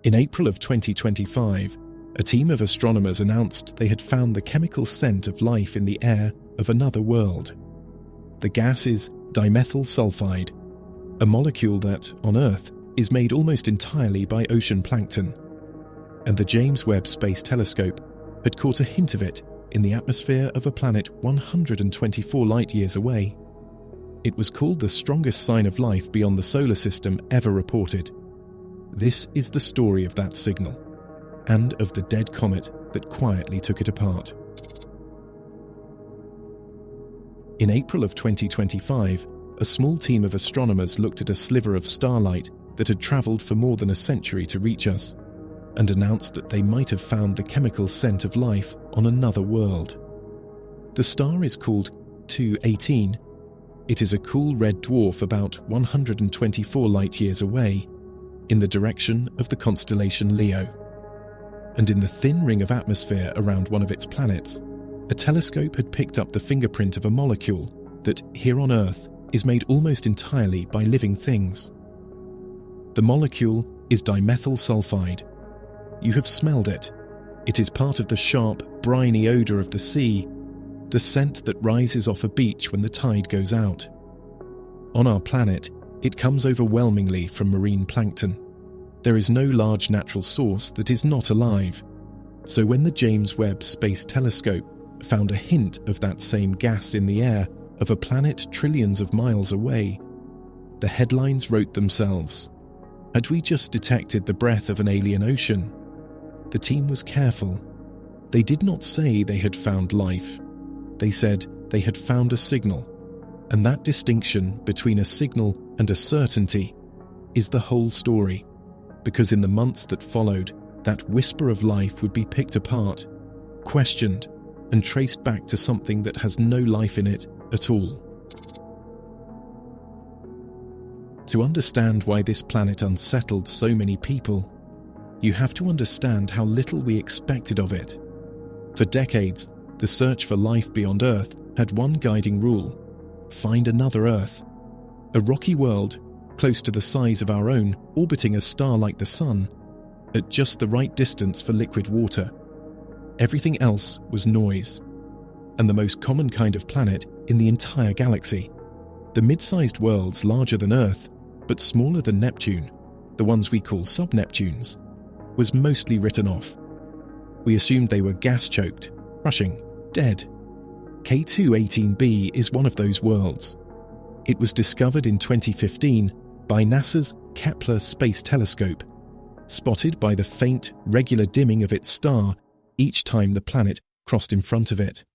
In April of 2025, a team of astronomers announced they had found the chemical scent of life in the air of another world. The gas is dimethyl sulfide, a molecule that, on Earth, is made almost entirely by ocean plankton, and the James Webb Space Telescope had caught a hint of it in the atmosphere of a planet 124 light-years away. It was called the strongest sign of life beyond the solar system ever reported. This is the story of that signal, and of the dead comet that quietly took it apart. In April of 2025, a small team of astronomers looked at a sliver of starlight that had travelled for more than a century to reach us, and announced that they might have found the chemical scent of life on another world. The star is called 218. It is a cool red dwarf about 124 light-years away, in the direction of the constellation Leo. And in the thin ring of atmosphere around one of its planets, a telescope had picked up the fingerprint of a molecule that, here on Earth, is made almost entirely by living things. The molecule is dimethyl sulfide. You have smelled it. It is part of the sharp, briny odour of the sea, the scent that rises off a beach when the tide goes out. On our planet, it comes overwhelmingly from marine plankton. There is no large natural source that is not alive, so when the James Webb Space Telescope found a hint of that same gas in the air of a planet trillions of miles away, the headlines wrote themselves. Had we just detected the breath of an alien ocean? The team was careful. They did not say they had found life. They said they had found a signal, and that distinction between a signal and a certainty is the whole story, because in the months that followed, that whisper of life would be picked apart, questioned, and traced back to something that has no life in it at all. To understand why this planet unsettled so many people, you have to understand how little we expected of it. For decades, the search for life beyond Earth had one guiding rule: find another Earth. A rocky world, close to the size of our own, orbiting a star like the Sun, at just the right distance for liquid water. Everything else was noise. And the most common kind of planet in the entire galaxy. The mid-sized worlds larger than Earth, but smaller than Neptune, the ones we call sub-Neptunes, was mostly written off. We assumed they were gas-choked, crushing, dead. K218b is one of those worlds. It was discovered in 2015 by NASA's Kepler Space Telescope, spotted by the faint, regular dimming of its star each time the planet crossed in front of it.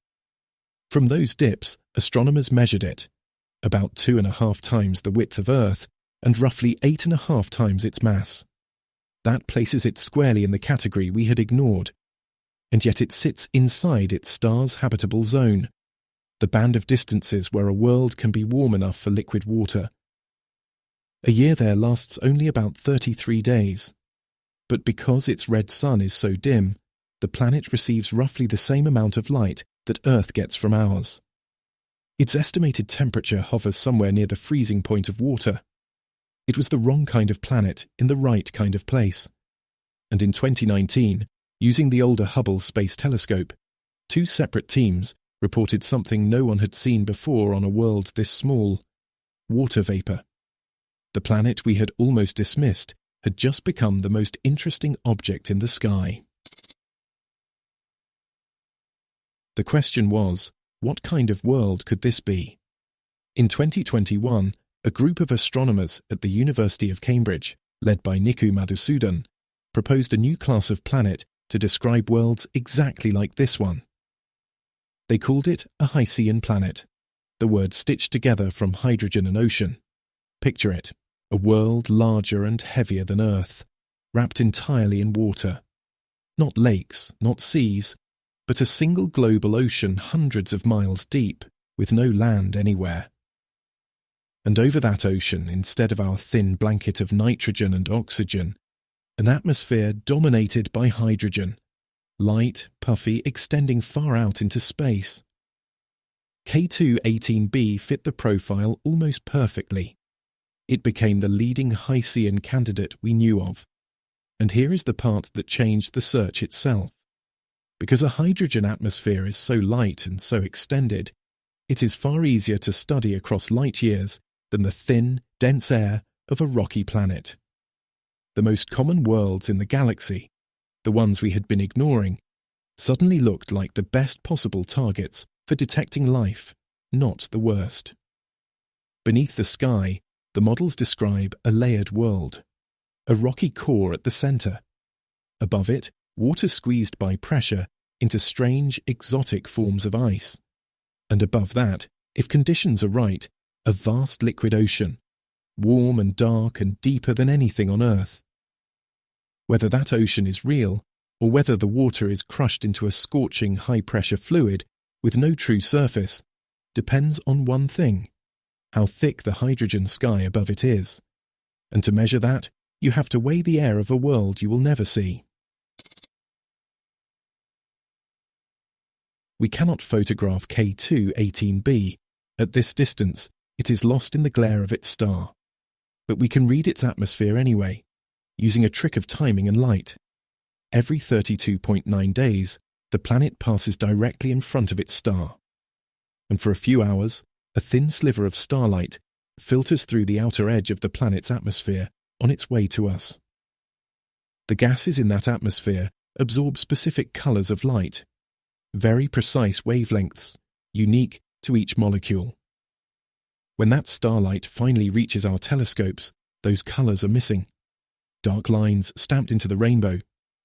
From those dips, astronomers measured it, about 2.5 times the width of Earth and roughly 8.5 times its mass. That places it squarely in the category we had ignored, and yet it sits inside its star's habitable zone, the band of distances where a world can be warm enough for liquid water. A year there lasts only about 33 days, but because its red sun is so dim, the planet receives roughly the same amount of light that Earth gets from ours. Its estimated temperature hovers somewhere near the freezing point of water. It was the wrong kind of planet in the right kind of place. And in 2019, using the older Hubble Space Telescope, 2 separate teams reported something no one had seen before on a world this small: water vapor. The planet we had almost dismissed had just become the most interesting object in the sky. The question was, what kind of world could this be? In 2021, a group of astronomers at the University of Cambridge, led by Niku Madhusudan, proposed a new class of planet to describe worlds exactly like this one. They called it a Hycean planet, the word stitched together from hydrogen and ocean. Picture it, a world larger and heavier than Earth, wrapped entirely in water. Not lakes, not seas, but a single global ocean hundreds of miles deep, with no land anywhere. And over that ocean, instead of our thin blanket of nitrogen and oxygen, an atmosphere dominated by hydrogen, light, puffy, extending far out into space. K218b fit the profile almost perfectly. It became the leading Hycean candidate we knew of, And here is the part that changed the search itself. Because a hydrogen atmosphere is so light and so extended, it is far easier to study across light years than the thin, dense air of a rocky planet. The most common worlds in the galaxy, the ones we had been ignoring, suddenly looked like the best possible targets for detecting life, not the worst. Beneath the sky, the models describe a layered world, a rocky core at the center. Above it, water squeezed by pressure into strange, exotic forms of ice. And above that, if conditions are right, a vast liquid ocean, warm and dark and deeper than anything on Earth. Whether that ocean is real, or whether the water is crushed into a scorching high-pressure fluid with no true surface, depends on one thing: how thick the hydrogen sky above it is. And to measure that, you have to weigh the air of a world you will never see. We cannot photograph K2-18b. At this distance, it is lost in the glare of its star. But we can read its atmosphere anyway, using a trick of timing and light. Every 32.9 days, the planet passes directly in front of its star. And for a few hours, a thin sliver of starlight filters through the outer edge of the planet's atmosphere on its way to us. The gases in that atmosphere absorb specific colors of light, very precise wavelengths, unique to each molecule. When that starlight finally reaches our telescopes, those colors are missing. Dark lines stamped into the rainbow.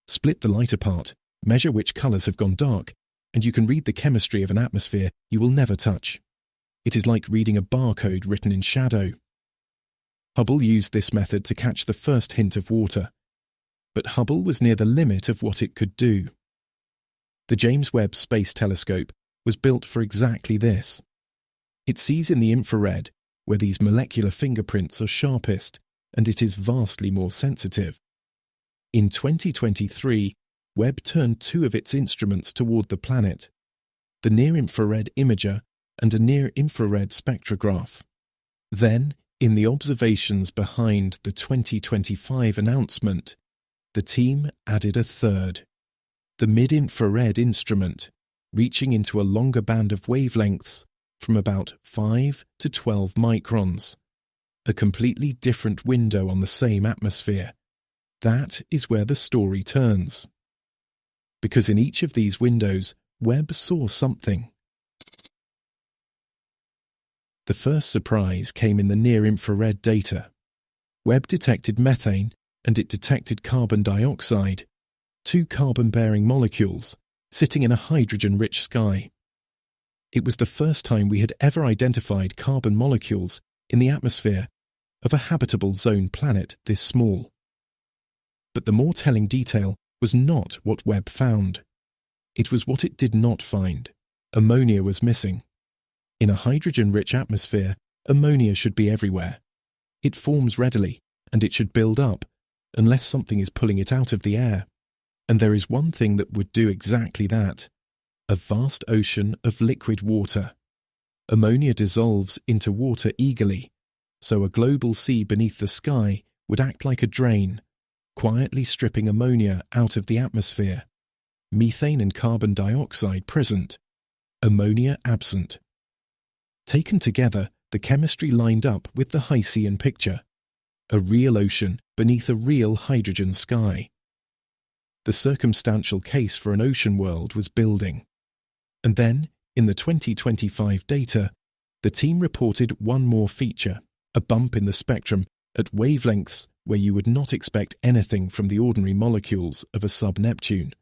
Split the light apart, measure which colors have gone dark, and you can read the chemistry of an atmosphere you will never touch. It is like reading a barcode written in shadow. Hubble used this method to catch the first hint of water. But Hubble was near the limit of what it could do. The James Webb Space Telescope was built for exactly this. It sees in the infrared, where these molecular fingerprints are sharpest, and it is vastly more sensitive. In 2023, Webb turned two of its instruments toward the planet, the near-infrared imager and a near-infrared spectrograph. Then, in the observations behind the 2025 announcement, the team added a third, the mid-infrared instrument, reaching into a longer band of wavelengths from about 5 to 12 microns, a completely different window on the same atmosphere. That is where the story turns. Because in each of these windows, Webb saw something. The first surprise came in the near-infrared data. Webb detected methane and it detected carbon dioxide, two carbon-bearing molecules sitting in a hydrogen-rich sky. It was the first time we had ever identified carbon molecules in the atmosphere of a habitable zone planet this small. But the more telling detail was not what Webb found. It was what it did not find. Ammonia was missing. In a hydrogen-rich atmosphere, ammonia should be everywhere. It forms readily, and it should build up, unless something is pulling it out of the air. And there is one thing that would do exactly that: a vast ocean of liquid water. Ammonia dissolves into water eagerly, so a global sea beneath the sky would act like a drain, quietly stripping ammonia out of the atmosphere. Methane and carbon dioxide present, ammonia absent. Taken together, the chemistry lined up with the Hycean picture, a real ocean beneath a real hydrogen sky. The circumstantial case for an ocean world was building. And then, in the 2025 data, the team reported one more feature, a bump in the spectrum at wavelengths where you would not expect anything from the ordinary molecules of a sub-Neptune.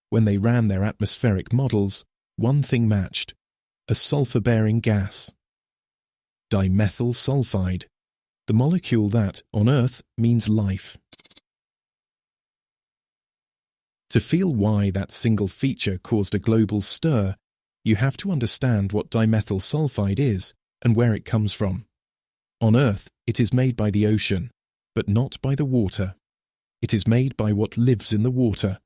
When they ran their atmospheric models, one thing matched: a sulfur-bearing gas. Dimethyl sulfide, the molecule that, on Earth, means life. To feel why that single feature caused a global stir, you have to understand what dimethyl sulfide is and where it comes from. On Earth, it is made by the ocean, but not by the water. It is made by what lives in the water.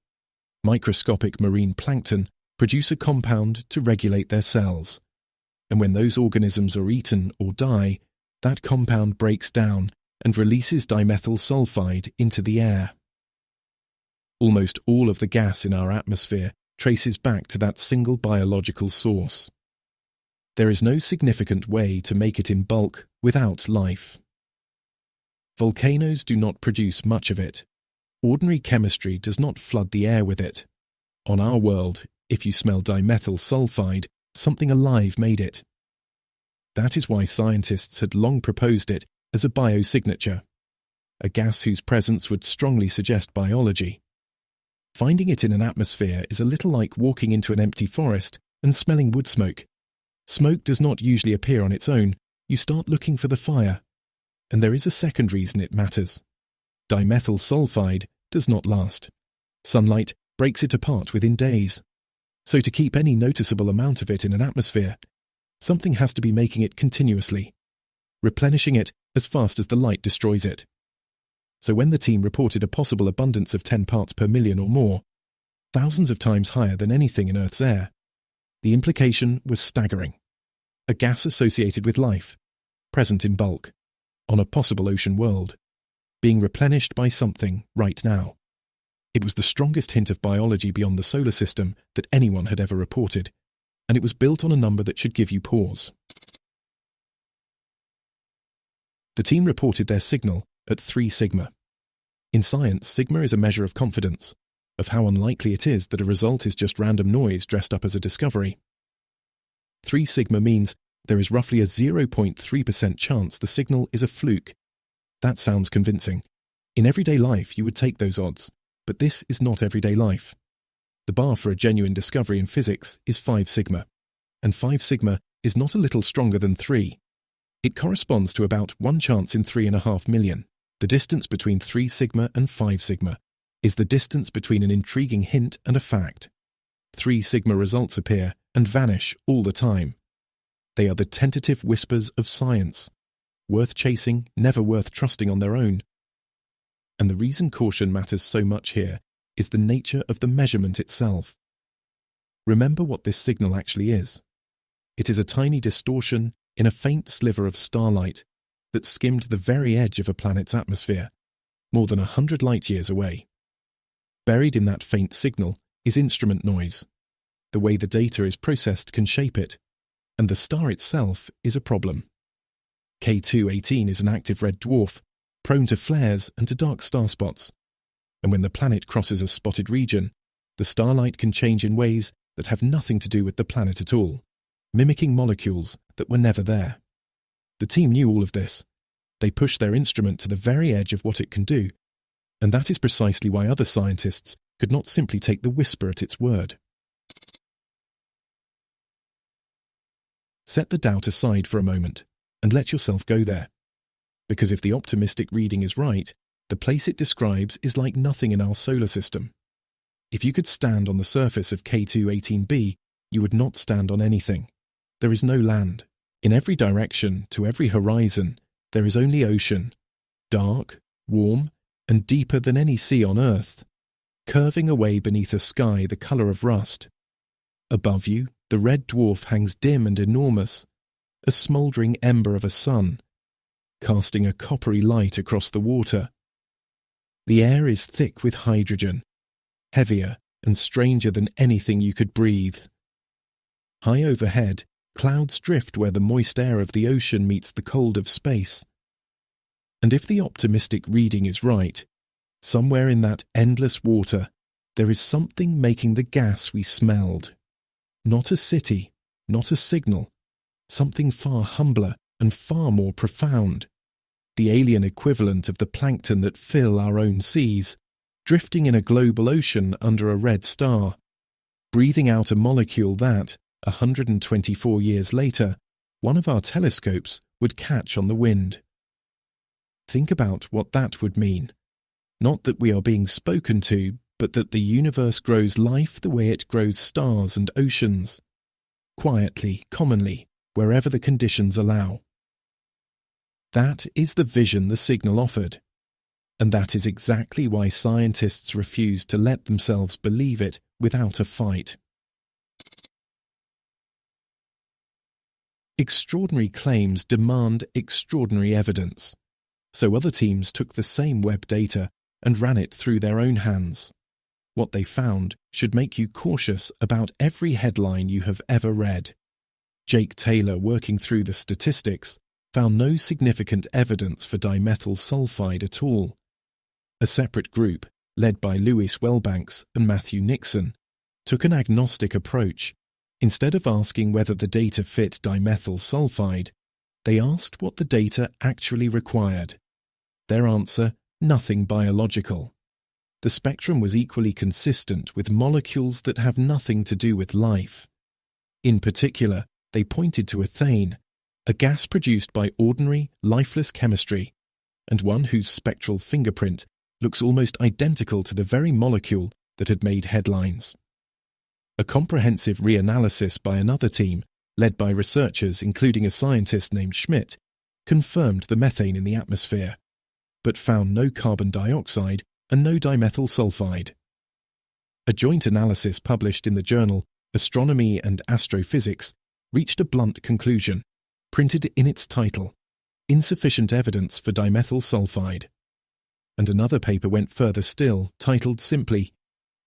Microscopic marine plankton produce a compound to regulate their cells. And when those organisms are eaten or die, that compound breaks down and releases dimethyl sulfide into the air. Almost all of the gas in our atmosphere traces back to that single biological source. There is no significant way to make it in bulk without life. Volcanoes do not produce much of it. Ordinary chemistry does not flood the air with it. On our world, if you smell dimethyl sulfide, something alive made it. That is why scientists had long proposed it as a biosignature, a gas whose presence would strongly suggest biology. Finding it in an atmosphere is a little like walking into an empty forest and smelling wood smoke. Smoke does not usually appear on its own. You start looking for the fire. And there is a second reason it matters. Dimethyl sulfide does not last. Sunlight breaks it apart within days. So to keep any noticeable amount of it in an atmosphere, something has to be making it continuously, replenishing it as fast as the light destroys it. So when the team reported a possible abundance of 10 parts per million or more, thousands of times higher than anything in Earth's air, the implication was staggering. A gas associated with life, present in bulk, on a possible ocean world, being replenished by something right now. It was the strongest hint of biology beyond the solar system that anyone had ever reported, and it was built on a number that should give you pause. The team reported their signal at 3 sigma. In science, sigma is a measure of confidence, of how unlikely it is that a result is just random noise dressed up as a discovery. 3 sigma means there is roughly a 0.3% chance the signal is a fluke. That sounds convincing. In everyday life, you would take those odds, but this is not everyday life. The bar for a genuine discovery in physics is 5 sigma, and 5 sigma is not a little stronger than 3. It corresponds to about 1 chance in 3.5 million. The distance between 3 sigma and 5 sigma is the distance between an intriguing hint and a fact. 3 sigma results appear and vanish all the time. They are the tentative whispers of science, worth chasing, never worth trusting on their own. And the reason caution matters so much here is the nature of the measurement itself. Remember what this signal actually is. It is a tiny distortion in a faint sliver of starlight that skimmed the very edge of a planet's atmosphere, more than 100 light-years away. Buried in that faint signal is instrument noise. The way the data is processed can shape it, and the star itself is a problem. K2-18 is an active red dwarf, prone to flares and to dark star spots, and when the planet crosses a spotted region, the starlight can change in ways that have nothing to do with the planet at all, mimicking molecules that were never there. The team knew all of this. They pushed their instrument to the very edge of what it can do, and that is precisely why other scientists could not simply take the whisper at its word. Set the doubt aside for a moment and let yourself go there. Because if the optimistic reading is right, the place it describes is like nothing in our solar system. If you could stand on the surface of K2-18b, you would not stand on anything. There is no land. In every direction, to every horizon, there is only ocean, dark, warm, and deeper than any sea on Earth, curving away beneath a sky the colour of rust. Above you, the red dwarf hangs dim and enormous, a smouldering ember of a sun, casting a coppery light across the water. The air is thick with hydrogen, heavier and stranger than anything you could breathe. High overhead, clouds drift where the moist air of the ocean meets the cold of space. And if the optimistic reading is right, somewhere in that endless water, there is something making the gas we smelled. Not a city, not a signal, something far humbler and far more profound. The alien equivalent of the plankton that fill our own seas, drifting in a global ocean under a red star, breathing out a molecule that, 124 years later, one of our telescopes would catch on the wind. Think about what that would mean. Not that we are being spoken to, but that the universe grows life the way it grows stars and oceans, quietly, commonly, wherever the conditions allow. That is the vision the signal offered, and that is exactly why scientists refuse to let themselves believe it without a fight. Extraordinary claims demand extraordinary evidence, so other teams took the same Webb data and ran it through their own hands. What they found should make you cautious about every headline you have ever read. Jake Taylor, working through the statistics, found no significant evidence for dimethyl sulfide at all. A separate group, led by Lewis Wellbanks and Matthew Nixon, took an agnostic approach. Instead of asking whether the data fit dimethyl sulfide, they asked what the data actually required. Their answer: nothing biological. The spectrum was equally consistent with molecules that have nothing to do with life. In particular, they pointed to ethane, a gas produced by ordinary, lifeless chemistry, and one whose spectral fingerprint looks almost identical to the very molecule that had made headlines. A comprehensive reanalysis by another team, led by researchers including a scientist named Schmidt, confirmed the methane in the atmosphere, but found no carbon dioxide and no dimethyl sulfide. A joint analysis published in the journal Astronomy and Astrophysics reached a blunt conclusion, printed in its title, "Insufficient Evidence for Dimethyl Sulfide." And another paper went further still, titled simply,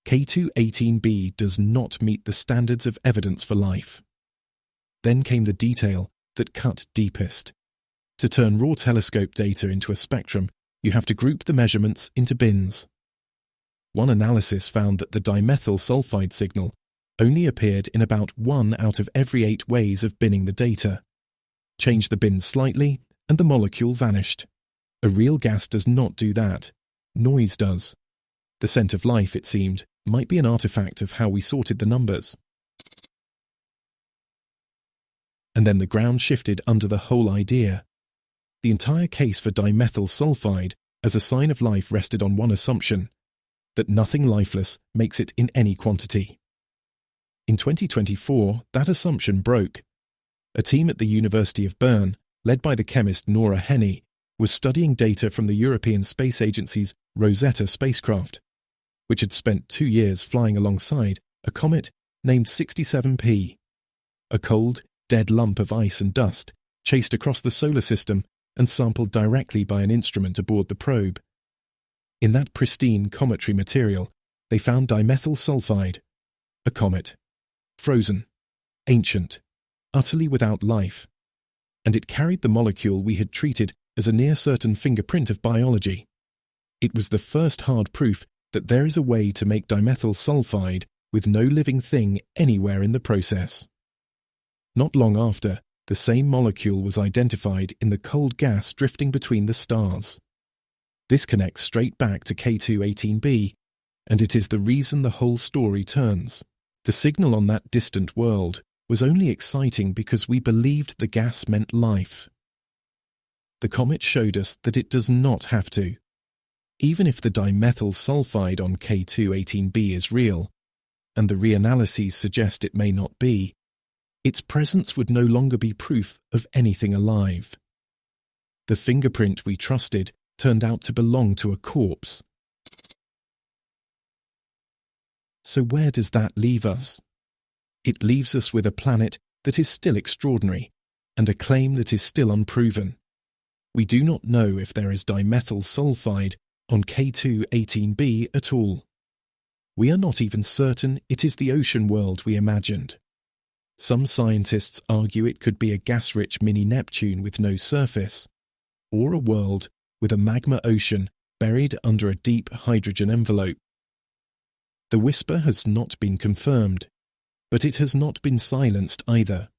"K2-18b does not meet the standards of evidence for life." Then came the detail that cut deepest. To turn raw telescope data into a spectrum, you have to group the measurements into bins. One analysis found that the dimethyl sulfide signal only appeared in about 1 out of every 8 ways of binning the data. Change the bin slightly, and the molecule vanished. A real gas does not do that. Noise does. The scent of life, it seemed, might be an artifact of how we sorted the numbers. And then the ground shifted under the whole idea. The entire case for dimethyl sulfide as a sign of life rested on one assumption: that nothing lifeless makes it in any quantity. In 2024, that assumption broke. A team at the University of Bern, led by the chemist Nora Henney, was studying data from the European Space Agency's Rosetta spacecraft, which had spent 2 years flying alongside a comet named 67P. A cold, dead lump of ice and dust chased across the solar system and sampled directly by an instrument aboard the probe. In that pristine cometary material, they found dimethyl sulfide, a comet, frozen, ancient, utterly without life, and it carried the molecule we had treated as a near-certain fingerprint of biology. It was the first hard proof that there is a way to make dimethyl sulfide with no living thing anywhere in the process. Not long after, the same molecule was identified in the cold gas drifting between the stars. This connects straight back to K2-18b, and it is the reason the whole story turns. The signal on that distant world was only exciting because we believed the gas meant life. The comet showed us that it does not have to. Even if the dimethyl sulfide on K2-18b is real, and the reanalyses suggest it may not be, its presence would no longer be proof of anything alive. The fingerprint we trusted turned out to belong to a corpse. So where does that leave us? It leaves us with a planet that is still extraordinary, and a claim that is still unproven. We do not know if there is dimethyl sulfide on K2-18b at all. We are not even certain it is the ocean world we imagined. Some scientists argue it could be a gas-rich mini-Neptune with no surface, or a world with a magma ocean buried under a deep hydrogen envelope. The whisper has not been confirmed, but it has not been silenced either.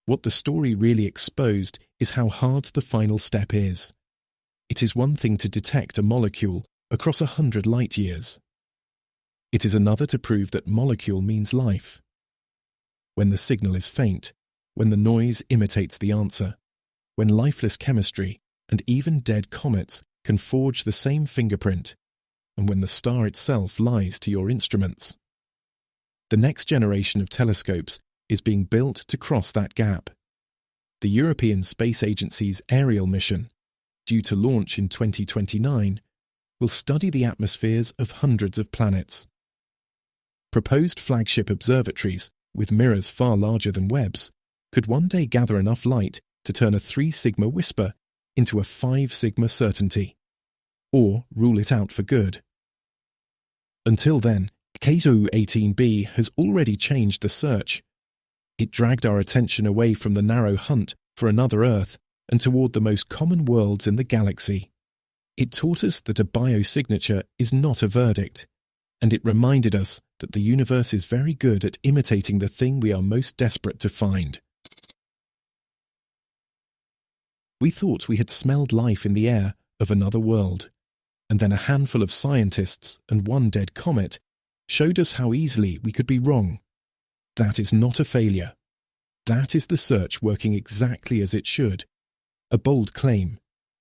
What the story really exposed is how hard the final step is. It is one thing to detect a molecule across 100 light-years. It is another to prove that molecule means life. When the signal is faint, when the noise imitates the answer, when lifeless chemistry and even dead comets can forge the same fingerprint, and when the star itself lies to your instruments. The next generation of telescopes is being built to cross that gap. The European Space Agency's Ariel mission, due to launch in 2029, will study the atmospheres of hundreds of planets. Proposed flagship observatories, with mirrors far larger than Webb's, could one day gather enough light to turn a 3 sigma whisper into a 5 sigma certainty, or rule it out for good. Until then, K2-18b has already changed the search. It dragged our attention away from the narrow hunt for another Earth and toward the most common worlds in the galaxy. It taught us that a biosignature is not a verdict, and it reminded us that the universe is very good at imitating the thing we are most desperate to find. We thought we had smelled life in the air of another world, and then a handful of scientists and one dead comet showed us how easily we could be wrong. That is not a failure. That is the search working exactly as it should. A bold claim,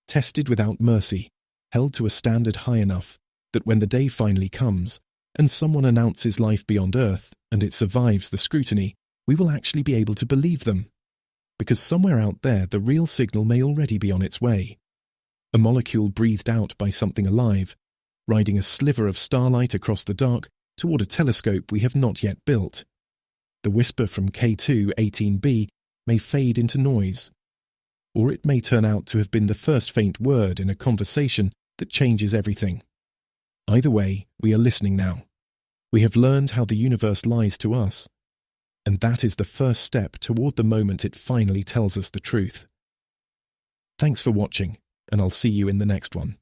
tested without mercy, held to a standard high enough that when the day finally comes and someone announces life beyond Earth and it survives the scrutiny, we will actually be able to believe them. Because somewhere out there the real signal may already be on its way. A molecule breathed out by something alive, riding a sliver of starlight across the dark toward a telescope we have not yet built. The whisper from K2-18b may fade into noise, or it may turn out to have been the first faint word in a conversation that changes everything. Either way, we are listening now. We have learned how the universe lies to us, and that is the first step toward the moment it finally tells us the truth. Thanks for watching, and I'll see you in the next one.